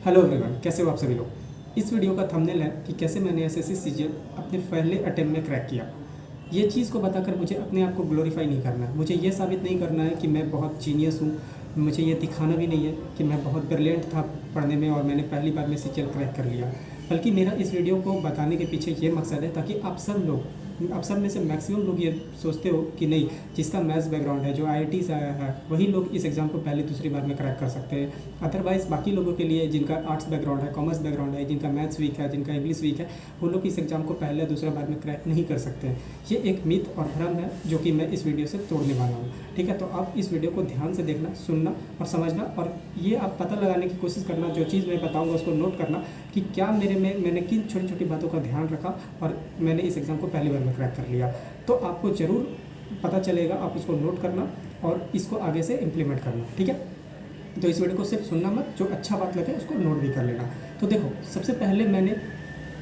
Hello everyone, कैसे हो आप सभी लोग। इस वीडियो का थंबनेल है कि कैसे मैंने एसएससी सीजीएल अपने पहले अटेम्प्ट में क्रैक किया। ये चीज़ को बताकर मुझे अपने आप को ग्लोरीफाई नहीं करना है, मुझे ये साबित नहीं करना है कि मैं बहुत जीनियस हूँ। मुझे ये दिखाना भी नहीं है कि मैं बहुत ब्रिलियंट था पढ़ने में और मैंने पहली बार में सीजीएल क्रैक कर लिया। बल्कि मेरा इस वीडियो को बताने के पीछे ये मकसद है ताकि आप सब में से मैक्सिमम लोग ये सोचते हो कि नहीं, जिसका मैथ्स बैकग्राउंड है, जो आईआईटी से आया है, वही लोग इस एग्ज़ाम को पहली दूसरी बार में क्रैक कर सकते हैं। अदरवाइज़ बाकी लोगों के लिए जिनका आर्ट्स बैकग्राउंड है, कॉमर्स बैकग्राउंड है, जिनका मैथ्स वीक है, जिनका इंग्लिश वीक है, वो लोग इस एग्ज़ाम को पहले दूसरा बार में क्रैक नहीं कर सकते हैं। ये एक मिथ और भ्रम है जो कि मैं इस वीडियो से तोड़ने वाला हूँ। ठीक है, तो आप इस वीडियो को ध्यान से देखना, सुनना और समझना, और ये आप पता लगाने की कोशिश करना, जो चीज़ मैं बताऊँगा उसको नोट करना कि क्या मैंने किन छोटी छोटी बातों का ध्यान रखा और मैंने इस एग्ज़ाम को पहली बार में क्रैक कर लिया। तो आपको ज़रूर पता चलेगा, आप उसको नोट करना और इसको आगे से इम्प्लीमेंट करना। ठीक है, तो इस वीडियो को सिर्फ सुनना मत, जो अच्छा बात लगे उसको नोट भी कर लेना। तो देखो, सबसे पहले मैंने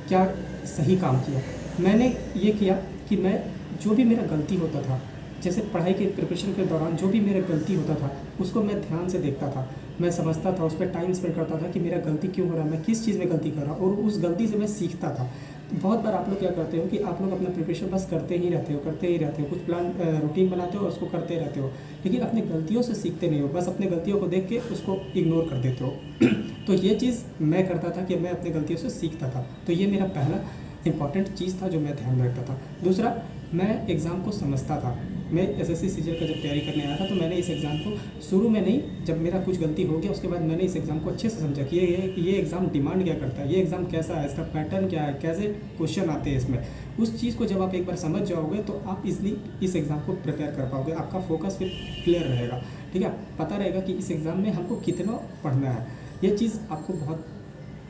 क्या सही काम किया। मैंने ये किया कि मैं जो भी मेरा गलती होता था, जैसे पढ़ाई के प्रिपरेशन के दौरान जो भी मेरा गलती होता था उसको मैं ध्यान से देखता था, मैं समझता था, उस पर टाइम स्पेंड करता था कि मेरा गलती क्यों हो रहा है, मैं किस चीज़ में गलती कर रहा हूँ, और उस गलती से मैं सीखता था। बहुत बार आप लोग क्या करते हो कि आप लोग अपना प्रिपरेशन बस करते ही रहते हो, कुछ प्लान रूटीन बनाते हो और उसको करते रहते हो, लेकिन अपनी गलतियों से सीखते नहीं हो, बस अपने गलतियों को देख के उसको इग्नोर कर देते हो। तो ये चीज़ मैं करता था कि मैं अपनी गलतियों से सीखता था। तो ये मेरा पहला इंपॉर्टेंट चीज़ था जो मैं ध्यान में रखता था। दूसरा, मैं एग्ज़ाम को समझता था। मैं एसएससी सीजीएल का जब तैयारी करने आया था तो मैंने इस एग्ज़ाम को शुरू में नहीं, जब मेरा कुछ गलती हो गया उसके बाद मैंने इस एग्ज़ाम को अच्छे से समझा कि ये एग्ज़ाम डिमांड क्या करता है, ये एग्ज़ाम कैसा है, इसका पैटर्न क्या है, कैसे क्वेश्चन आते हैं इसमें। उस चीज़ को जब आप एक बार समझ जाओगे तो आप इजली इस एग्ज़ाम को प्रिपेयर कर पाओगे, आपका फोकस फिर क्लियर रहेगा। ठीक है, पता रहेगा कि इस एग्ज़ाम में हमको कितना पढ़ना है। ये चीज़ आपको बहुत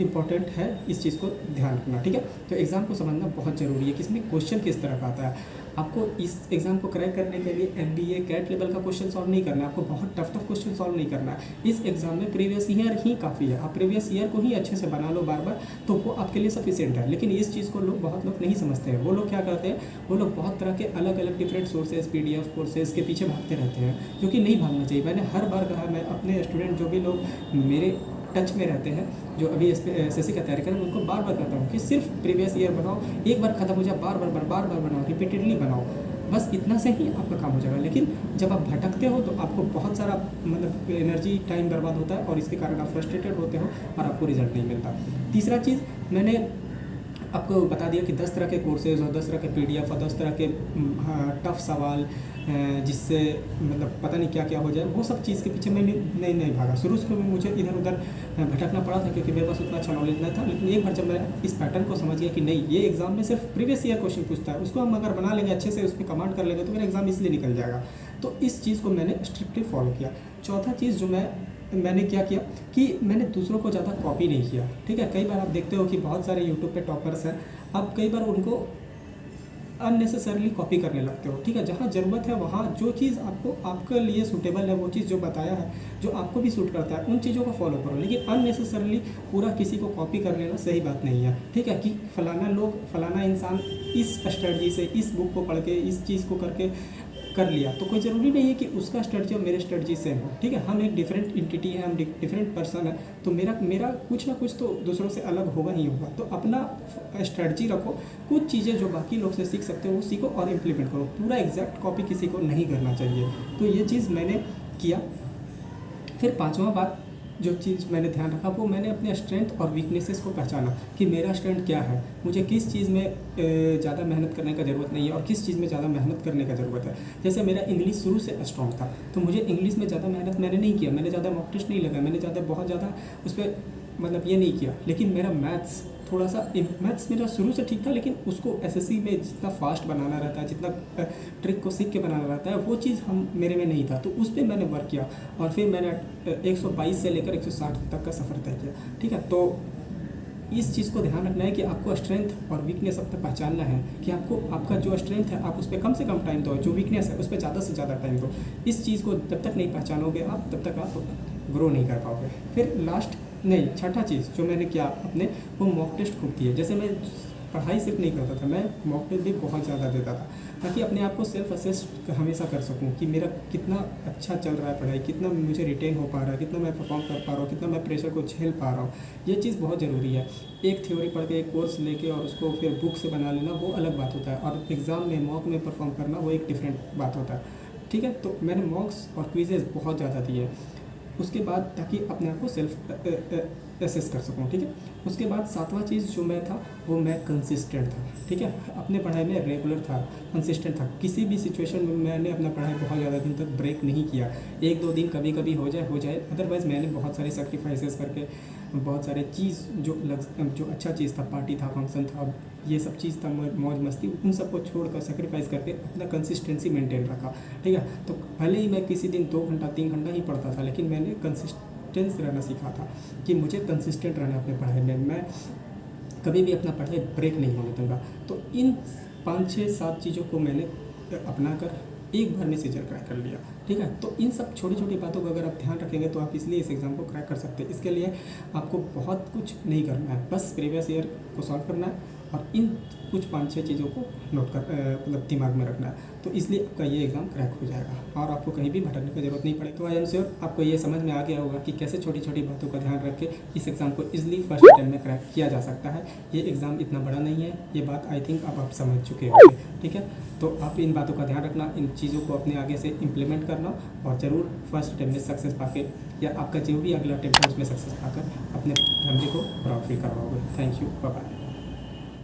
इंपॉर्टेंट है, इस चीज़ को ध्यान रखना। ठीक है, तो एग्ज़ाम को समझना बहुत ज़रूरी है कि इसमें क्वेश्चन किस तरह का आता है। आपको इस एग्ज़ाम को क्रैक करने के लिए एमबीए कैट लेवल का क्वेश्चन सॉल्व नहीं करना है, आपको बहुत टफ क्वेश्चन सॉल्व नहीं करना है। इस एग्ज़ाम में प्रीवियस ईयर ही काफ़ी है, आप प्रीवियस ईयर को ही अच्छे से बना लो बार बार, तो वो आपके लिए सफिशिएंट है। लेकिन इस चीज़ को बहुत लोग नहीं समझते हैं। वो लोग क्या करते हैं, वो लोग बहुत तरह के अलग अलग डिफरेंट सोर्सेज, PDF कोर्सेज के पीछे भागते रहते हैं, जो कि नहीं भागना चाहिए। मैंने हर बार कहा, मैं अपने स्टूडेंट जो भी लोग मेरे टच में रहते हैं, जो अभी एसएससी का तैयारी करें, उनको बार बार कहता हूँ कि सिर्फ प्रीवियस ईयर बनाओ, एक बार खत्म हो जाए, बार बार बनाओ, रिपीटेडली बनाओ, बस इतना से ही आपका काम हो जाएगा। लेकिन जब आप भटकते हो तो आपको बहुत सारा मतलब एनर्जी, टाइम बर्बाद होता है और इसके कारण आप फ्रस्ट्रेटेड होते हो और आपको रिजल्ट नहीं मिलता। तीसरा चीज़, मैंने आपको बता दिया कि 10 तरह के कोर्सेज और 10 तरह के PDF और 10 तरह के टफ सवाल, जिससे मतलब पता नहीं क्या क्या हो जाए, वो सब चीज़ के पीछे मैं नहीं भागा। शुरू में मुझे इधर उधर भटकना पड़ा था क्योंकि मेरे पास उतना अच्छा नॉलेज नहीं था। लेकिन एक बार जब मैं इस पैटर्न को समझ गया कि नहीं, ये एग्ज़ाम में सिर्फ प्रीवियस ईयर क्वेश्चन पूछता है, उसको हम अगर बना लेंगे अच्छे से, उस पर कमांड कर लेंगे तो मेरा एग्ज़ाम इसलिए निकल जाएगा। तो इस चीज़ को मैंने स्ट्रिक्टली फॉलो किया। चौथा चीज़ जो मैंने क्या किया कि मैंने दूसरों को ज़्यादा कॉपी नहीं किया। ठीक है, कई बार आप देखते हो कि बहुत सारे यूट्यूब पे टॉपर्स हैं, आप कई बार उनको अननेसेसरली कॉपी करने लगते हो। ठीक है, जहाँ ज़रूरत है वहाँ जो चीज़ आपके लिए सूटेबल है, वो चीज़ जो बताया है, जो आपको भी सूट करता है, उन चीज़ों को फॉलो करो। लेकिन अननेसेसरली पूरा किसी को कॉपी कर लेना सही बात नहीं है। ठीक है, कि फलाना इंसान इस स्ट्रेटजी से, इस बुक को पढ़ के, इस चीज़ को करके कर लिया, तो कोई ज़रूरी नहीं है कि उसका स्ट्रेटजी और मेरे स्ट्रेटजी सेम हो। ठीक है, हम एक डिफरेंट एंटिटी है, हम डिफरेंट पर्सन है, तो मेरा कुछ ना कुछ तो दूसरों से अलग होगा ही होगा। तो अपना स्ट्रेटजी रखो, कुछ चीज़ें जो बाकी लोग से सीख सकते हो वो सीखो और इम्प्लीमेंट करो। पूरा एग्जैक्ट कॉपी किसी को नहीं करना चाहिए। तो ये चीज़ मैंने किया। फिर पाँचवा बात जो चीज़ मैंने ध्यान रखा, वो मैंने अपने स्ट्रेंथ और वीकनेसेस को पहचाना कि मेरा स्ट्रेंथ क्या है, मुझे किस चीज़ में ज़्यादा मेहनत करने का ज़रूरत नहीं है और किस चीज़ में ज़्यादा मेहनत करने का ज़रूरत है। जैसे मेरा इंग्लिश शुरू से स्ट्रॉन्ग था, तो मुझे इंग्लिश में ज़्यादा मेहनत मैंने नहीं किया, मैंने ज़्यादा मॉक टेस्ट नहीं लगा, मैंने बहुत ज़्यादा उस पर मतलब ये नहीं किया। लेकिन मेरा मैथ्स मेरा शुरू से ठीक था, लेकिन उसको एसएससी में जितना फास्ट बनाना रहता है, जितना ट्रिक को सीख के बनाना रहता है, वो चीज़ मेरे में नहीं था। तो उस पर मैंने वर्क किया और फिर मैंने 122 से लेकर 160 तक का सफ़र तय किया। ठीक है, तो इस चीज़ को ध्यान रखना है कि आपको स्ट्रेंथ और वीकनेस अपना पहचानना है कि आपका जो स्ट्रेंथ है आप उस पर कम से कम टाइम दो, जो वीकनेस है उस पर ज़्यादा से ज़्यादा टाइम दो। इस चीज़ को जब तक नहीं पहचानोगे आप, तब तक आप ग्रो नहीं कर पाओगे। फिर छठा चीज़ जो मैंने किया अपने, वो मॉक टेस्ट खूब दिए। जैसे मैं पढ़ाई सिर्फ नहीं करता था, मैं मॉक टेस्ट भी बहुत ज़्यादा देता था, ताकि अपने आप को सेल्फ असेस हमेशा कर सकूं कि मेरा कितना अच्छा चल रहा है पढ़ाई, कितना मुझे रिटेन हो पा रहा है, कितना मैं परफॉर्म कर पा रहा हूँ, कितना मैं प्रेशर को झेल पा रहा हूँ। ये चीज़ बहुत ज़रूरी है। एक थ्योरी पढ़ के एक कोर्स लेके और उसको फिर बुक से बना लेना वो अलग बात होता है, और एग्ज़ाम में मॉक में परफॉर्म करना वो एक डिफरेंट बात होता है। ठीक है, तो मैंने मॉक्स और क्विजेज़ बहुत ज़्यादा दिए उसके बाद, ताकि अपने आप को सेल्फ एसेस कर सकूँ। ठीक है, उसके बाद सातवां चीज़ जो मैं था वो मैं कंसिस्टेंट था। ठीक है, अपने पढ़ाई में रेगुलर था, कंसिस्टेंट था। किसी भी सिचुएशन में मैंने अपना पढ़ाई बहुत ज़्यादा दिन तक ब्रेक नहीं किया। एक दो दिन कभी कभी हो जाए, अदरवाइज़ मैंने बहुत सारे सेक्रीफाइसेस करके बहुत सारे चीज़ जो अच्छा चीज़ था, पार्टी था, फंक्शन था, ये सब चीज़ था, मौज मस्ती, उन सबको छोड़कर सेक्रीफाइस करके अपना कंसिस्टेंसी मेंटेन रखा। ठीक है, तो भले ही मैं किसी दिन 2 घंटा 3 घंटा ही पढ़ता था, लेकिन मैंने कंसिस्टेंस रहना सीखा था कि मुझे कंसिस्टेंट रहना अपने पढ़ाई में, मैं कभी भी अपना पढ़ाई ब्रेक नहीं होने दूँगा। तो इन 5 6 7 चीज़ों को मैंने अपना कर एक बार में सीजर क्रैक कर लिया। ठीक है, तो इन सब छोटी छोटी बातों का अगर आप ध्यान रखेंगे तो आप इसलिए इस एग्ज़ाम को क्रैक कर सकते हैं। इसके लिए आपको बहुत कुछ नहीं करना है, बस प्रीवियस ईयर को सॉल्व करना है और इन कुछ 5 6 चीज़ों को नोट कर मतलब दिमाग में रखना है। तो इसलिए आपका ये एग्ज़ाम क्रैक हो जाएगा और आपको कहीं भी भटकने की ज़रूरत नहीं पड़ेगी। तो आई एम श्योर आपको ये समझ में आ गया होगा कि कैसे छोटी छोटी बातों का ध्यान रख के इस एग्ज़ाम को ईजिली फर्स्ट अटेम्प्ट में क्रैक किया जा सकता है। ये एग्ज़ाम इतना बड़ा नहीं है, ये बात आई थिंक अब आप समझ चुके होंगे। ठीक है, तो आप इन बातों का ध्यान रखना, इन चीज़ों को अपने आगे से इम्प्लीमेंट करना और ज़रूर फर्स्ट अटेम्प्ट में सक्सेस पाके या आपका जो भी अगला अटेम्प्ट है उसमें सक्सेस पाकर अपने फैमिली को प्राउड फील करवाओगे। Thank you, bye bye.